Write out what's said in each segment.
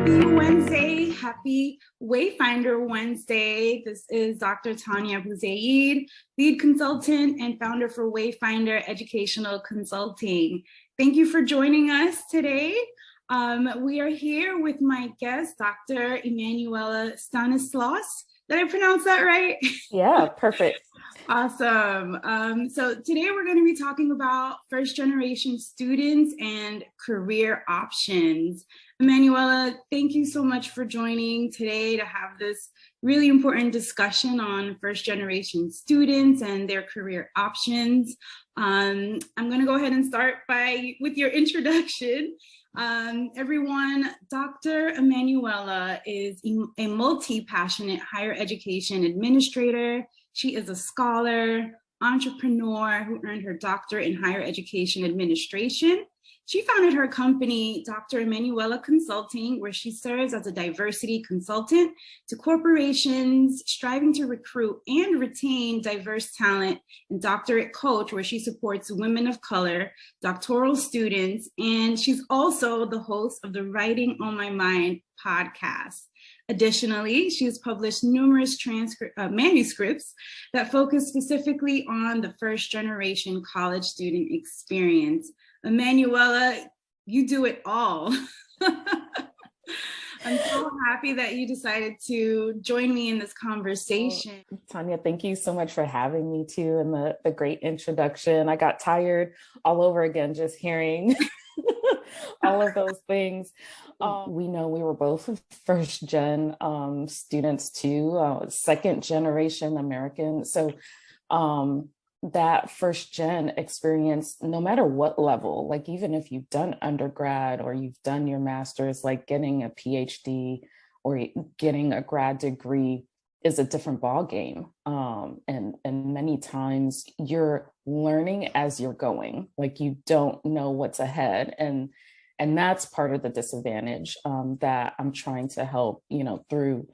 Happy Wednesday. Happy WayFinder Wednesday. This is Dr. Tanya Abouzeide, lead consultant and founder for WayFinder Educational Consulting. Thank you for joining us today. We are here with my guest, Dr. Emmanuella Stanislaus. Did I pronounce that right? Yeah, perfect. Awesome. So today we're going to be talking about first generation students and career options. Emmanuella, thank you so much for joining today to have this really important discussion on first generation students and their career options. I'm going to go ahead and start with your introduction. Everyone, Dr. Emmanuella is a multi-passionate higher education administrator. She is a scholar, entrepreneur who earned her doctorate in higher education administration. She founded her company, Dr. Emmanuella Consulting, where she serves as a diversity consultant to corporations striving to recruit and retain diverse talent, and doctorate coach, where she supports women of color, doctoral students, and she's also the host of the Writing on My Mind podcast. Additionally, she has published numerous manuscripts that focus specifically on the first generation college student experience. Emmanuella, you do it all. I'm so happy that you decided to join me in this conversation. Tanya, thank you so much for having me too, and the great introduction. I got tired all over again just hearing all of those things. We know we were both first gen students too, second generation American. So that first gen experience, no matter what level, like even if you've done undergrad or you've done your master's, like getting a PhD or getting a grad degree is a different ball game. And many times you're learning as you're going, like you don't know what's ahead. And that's part of the disadvantage that I'm trying to help, through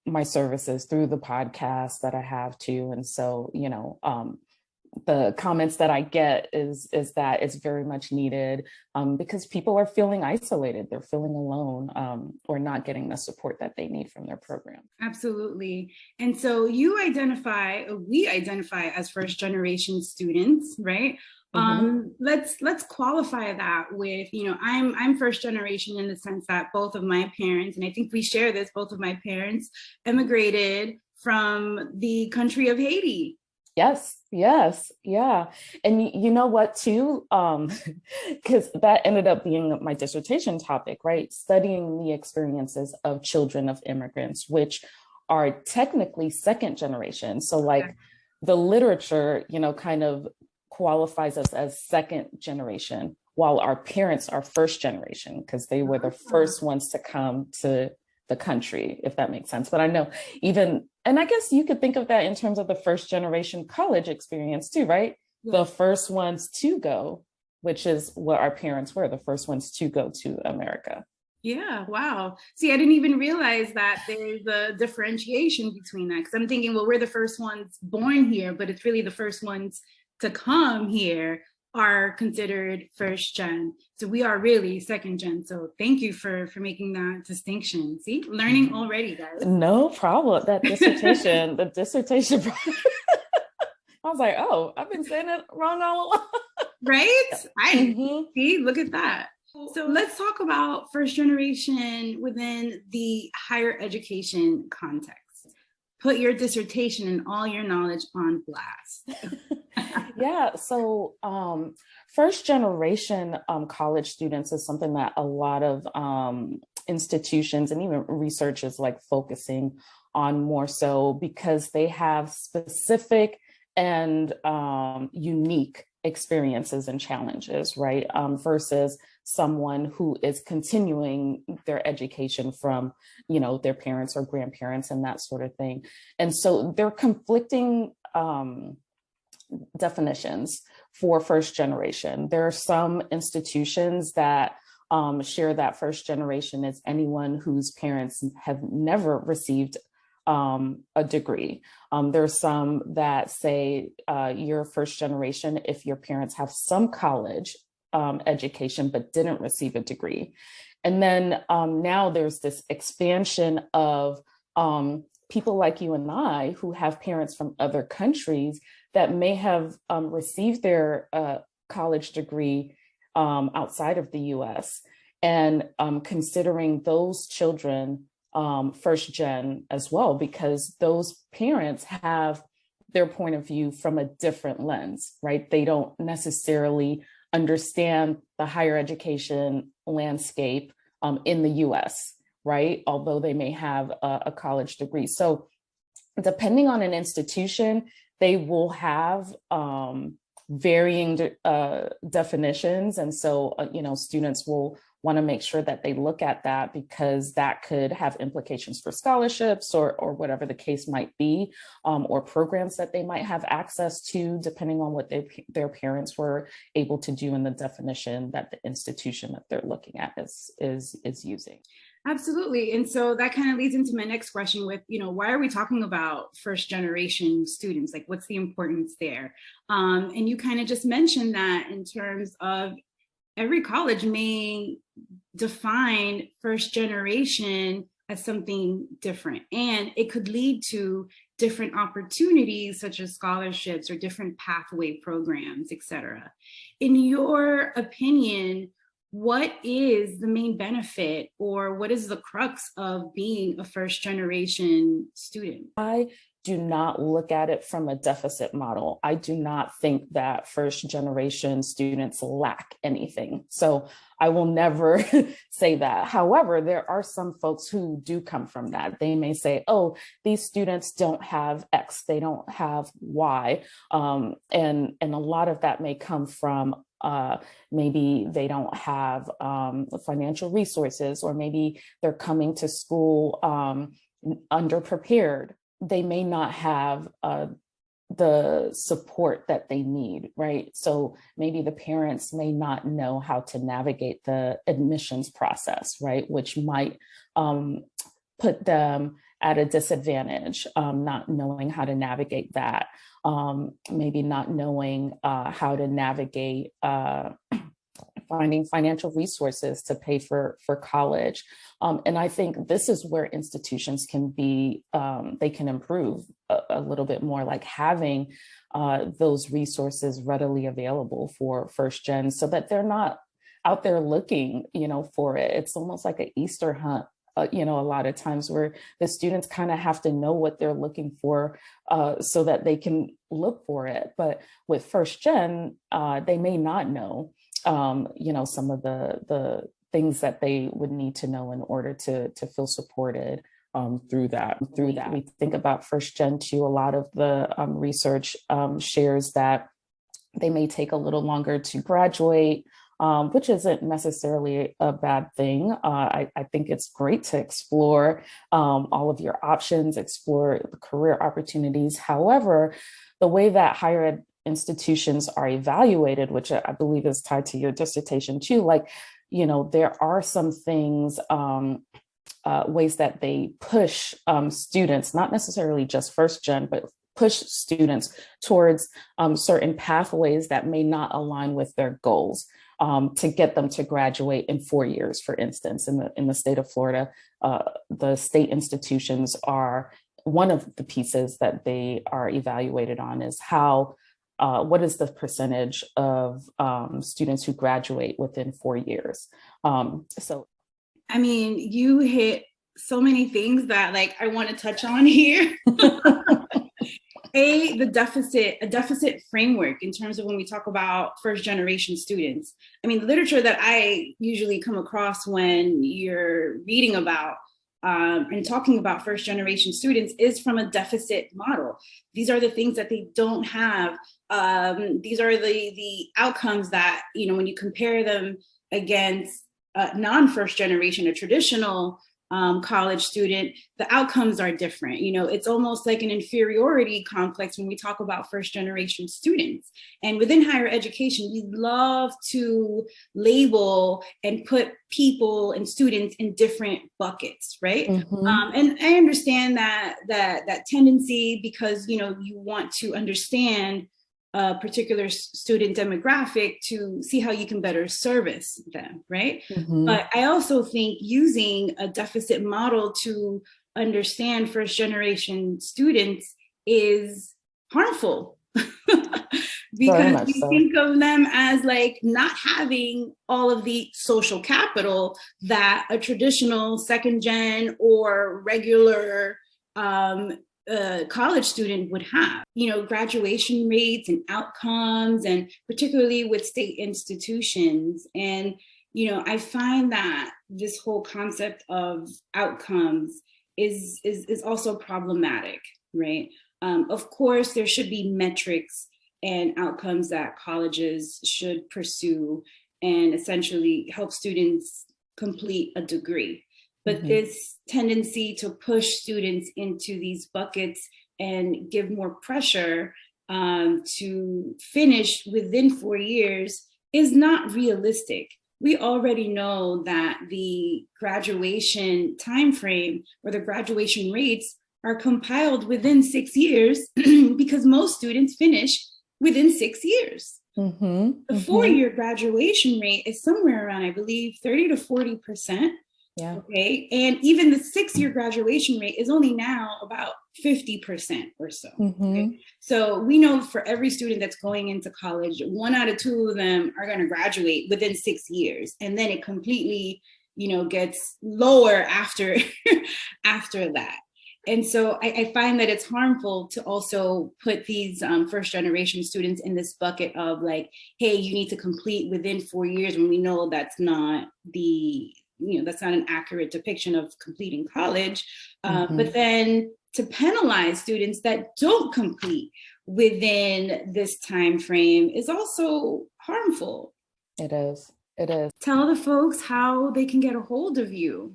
my services, through the podcast that I have too. And so, the comments that I get is that it's very much needed because people are feeling isolated, they're feeling alone, or not getting the support that they need from their program. Absolutely. And so we identify as first generation students, right? Mm-hmm. Let's qualify that with, I'm first generation in the sense that both of my parents, and I think we share this, both of my parents immigrated from the country of Haiti. Yes, yeah. And you know what too, because that ended up being my dissertation topic, right? Studying the experiences of children of immigrants, which are technically second generation. So like the literature, kind of qualifies us as second generation, while our parents are first generation because they were the first ones to come to the country, if that makes sense. But I know and I guess you could think of that in terms of the first generation college experience too, right? Yeah. The first ones to go, which is what our parents were, the first ones to go to America. Yeah, wow. See, I didn't even realize that there's a differentiation between that, because I'm thinking, well, we're the first ones born here, but it's really the first ones to come here are considered first gen. So we are really second gen. So thank you for making that distinction. See, learning already, guys. No problem. That dissertation, the dissertation. I was like, oh, I've been saying it wrong all along. Right? See, look at that. So let's talk about first generation within the higher education context. Put your dissertation and all your knowledge on blast. Yeah, so first generation college students is something that a lot of institutions and even research is like focusing on more so because they have specific and unique experiences and challenges, right? Versus someone who is continuing their education from, their parents or grandparents and that sort of thing. And so they're conflicting definitions for first generation. There are some institutions that share that first generation as anyone whose parents have never received a degree. There's some that say you're first generation if your parents have some college education but didn't receive a degree. And then now there's this expansion of people like you and I who have parents from other countries that may have received their college degree outside of the US, and considering those children first gen as well, because those parents have their point of view from a different lens, right? They don't necessarily understand the higher education landscape in the US, right? Although they may have a college degree. So depending on an institution, they will have varying definitions. And so, students will want to make sure that they look at that, because that could have implications for scholarships or whatever the case might be, or programs that they might have access to, depending on what their parents were able to do in the definition that the institution that they're looking at is using. Absolutely. And so that kind of leads into my next question with, why are we talking about first generation students? Like, what's the importance there? And you kind of just mentioned that in terms of every college may define first generation as something different, and it could lead to different opportunities such as scholarships or different pathway programs, et cetera. In your opinion, what is the main benefit, or what is the crux of being a first generation student? I do not look at it from a deficit model. I do not think that first generation students lack anything. So I will never say that. However, there are some folks who do come from that. They may say, oh, these students don't have X, they don't have Y. And a lot of that may come from maybe they don't have financial resources, or maybe they're coming to school underprepared. They may not have the support that they need, right? So maybe the parents may not know how to navigate the admissions process, right? Which might put them at a disadvantage, not knowing how to navigate that, maybe not knowing how to navigate finding financial resources to pay for college. And I think this is where institutions can be, they can improve a little bit more, like having those resources readily available for first gen, so that they're not out there looking, for it. It's almost like an Easter hunt, a lot of times, where the students kind of have to know what they're looking for so that they can look for it. But with first gen, they may not know, some of the things that they would need to know in order to feel supported through that. We think about first gen too. A lot of the research shares that they may take a little longer to graduate, which isn't necessarily a bad thing. I think it's great to explore all of your options, explore the career opportunities. However, the way that higher ed institutions are evaluated, which I believe is tied to your dissertation too, there are some things, ways that they push students, not necessarily just first gen, but push students towards certain pathways that may not align with their goals, to get them to graduate in 4 years. For instance, in the state of Florida, the state institutions are one of the pieces that they are evaluated on, is what is the percentage of students who graduate within 4 years? You hit so many things that I want to touch on here. A deficit framework in terms of when we talk about first generation students. Literature that I usually come across when you're reading about and talking about first generation students is from a deficit model. These are the things that they don't have. These are the outcomes that, when you compare them against non-first generation, a traditional college student, the outcomes are different. It's almost like an inferiority complex when we talk about first generation students. And within higher education, we love to label and put people and students in different buckets, right? Mm-hmm. And I understand that tendency, because you want to understand a particular student demographic to see how you can better service them, right? Mm-hmm. But I also think using a deficit model to understand first generation students is harmful. Very Because much we so. think of them as like not having all of the social capital that a traditional second gen or regular college student would have. You know, graduation rates and outcomes, and particularly with state institutions. And, you know, I find that this whole concept of outcomes is also problematic, right? Of course, there should be metrics and outcomes that colleges should pursue and essentially help students complete a degree. But this tendency to push students into these buckets and give more pressure to finish within 4 years is not realistic. We already know that the graduation timeframe or the graduation rates are compiled within 6 years because most students finish within 6 years. The 4-year graduation rate is somewhere around, I believe, 30 to 40%. Yeah. Okay. And even the 6-year graduation rate is only now about 50% or so. Okay? So we know for every student that's going into college, 1 out of 2 of them are going to graduate within 6 years. And then it completely, you know, gets lower after, after that. And so I find that it's harmful to also put these first generation students in this bucket of like, hey, you need to complete within 4 years, when we know that's not the, you know, that's not an accurate depiction of completing college. But then to penalize students that don't complete within this time frame is also harmful. It is. It is. Tell the folks how they can get a hold of you.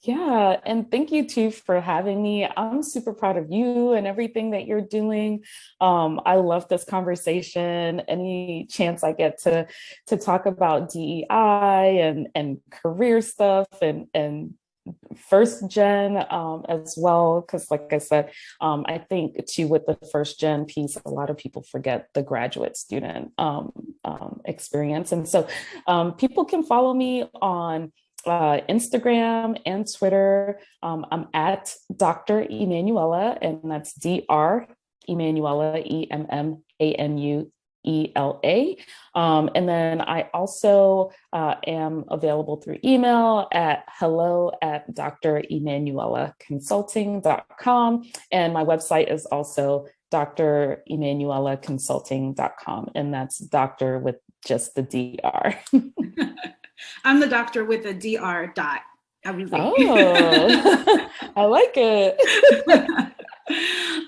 Yeah, and thank you too for having me. I'm super proud of you and everything that you're doing. I love this conversation. Any chance I get to talk about DEI and career stuff and first gen as well, because like I said, I think too with the first gen piece, a lot of people forget the graduate student experience, and so people can follow me on Instagram and Twitter. I'm at Dr. Emmanuella, and that's Dr. Emmanuella, Emmanuela. And then I also am available through email at hello@dremmanuellaconsulting.com. And my website is also dremmanuellaconsulting.com. And that's doctor with just the DR. I'm the doctor with a DR dot. Oh, I like it.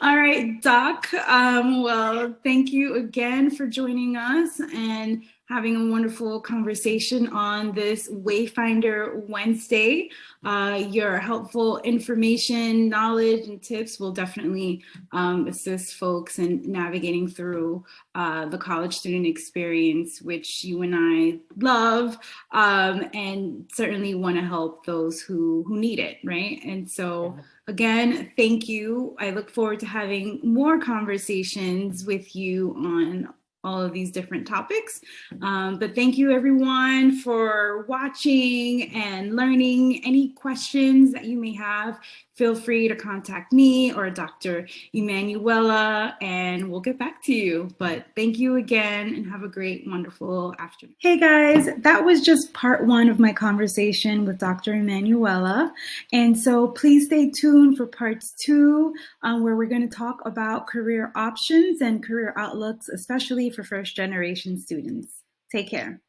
All right, Doc. Well, thank you again for joining us and having a wonderful conversation on this WayFinder Wednesday. Your helpful information, knowledge, and tips will definitely assist folks in navigating through the college student experience, which you and I love, and certainly want to help those who need it, right? And so, again, thank you. I look forward to having more conversations with you on all of these different topics. But thank you everyone for watching and learning. Any questions that you may have, feel free to contact me or Dr. Emmanuella, and we'll get back to you. But thank you again and have a great, wonderful afternoon. Hey guys, that was just part 1 of my conversation with Dr. Emmanuella. And so please stay tuned for parts 2, where we're going to talk about career options and career outlooks, especially for first generation students. Take care.